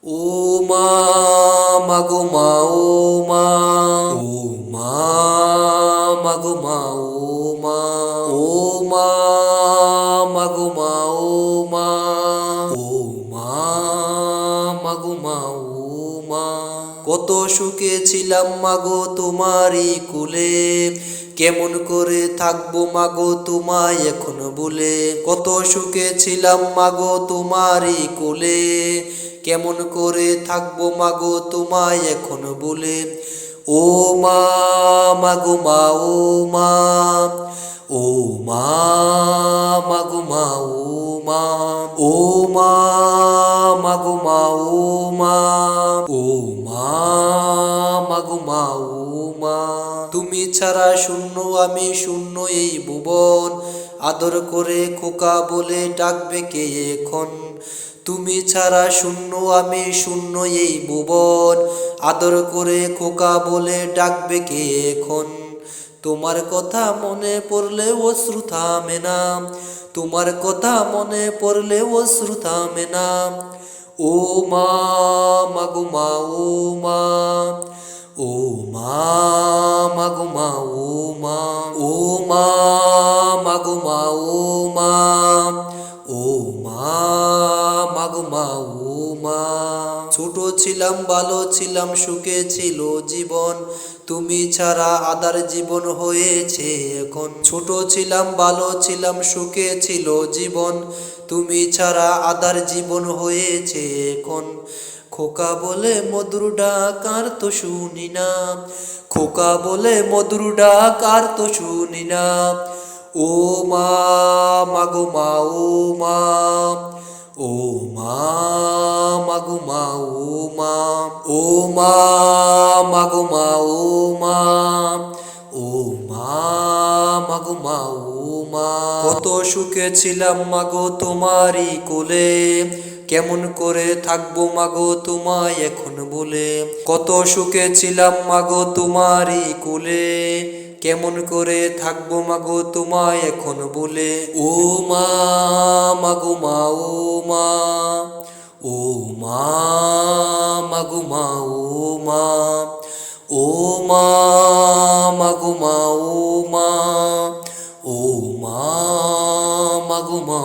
ও মা, মাগো মা, ও মা, ও মা, মাগো মা, ও মা, ও মা, মাগো মা, ও মা, ও মা, মাগো মা, ও মা। কত সুখে ছিলাম মাগো তোমারই কুলে, কেমন করে থাকবো মাগো তোমায় এখন বলে। কত সুখে ছিলাম মাগো তোমারই কোলে, কেমন করে থাকবো মাগো তোমায় এখন বলে। ও মা, মাগো মা, ও মা, ও মা, মাগো মা, ও মা, ও মা, মাগো মা, ও মা, ও মা, মাগো মা, ও মা। তুমি ছাড়া শূন্য আমি শূন্য এই ভুবন, আদর করে খোকা বলে ডাকবে কে এখন। তুমি ছাড়া শূন্য আমি শূন্য এই ভুবন, আদর করে খোকা বলে ডাকবে কে এখন। তোমার কথা মনে পড়লে অশ্রু থামে না, তোমার কথা মনে পড়লে অশ্রু থামে না। ও মা, মাগো মা, ও মা, ও মা, মাগো মা, ও মা, ও মা, মাগো মা, ও মা, ও মা, মাগো মা, ও মা। ছোট ছিলাম ভালো ছিলাম সুখে ছিল জীবন, তুমি ছাড়া আদার জীবন হয়েছে এখন। ছোট ছিলাম ভালো ছিলাম সুখে ছিল জীবন, তুমি ছাড়া আদার জীবন হয়েছে এখন। খোকা বলে মধুর ডাক আর তো শুনি না, খোকা বলে মধুর ডাক আর তো শুনি না। ও মা, মাগো মা, ও মা, ও মা, মাগো মা, ও মা, ও মা, মাগো মা, ও মা, ও মা, মাগো মা, ও মা। কত সুখে ছিলাম মাগো তোমারই কোলে, কেমন করে থাকবো মাগো তোমায় এখন বলে। কত সুখে ছিলাম মাগো তোমারই কোলে, কেমন করে থাকবো মাগো তোমায় এখন বলে। ও মা, মাগো মা, ও মা, ও মা, মাগো মা, ও মা, ও মা, মাগো মা, ও মা, ও মা, মাগো মা,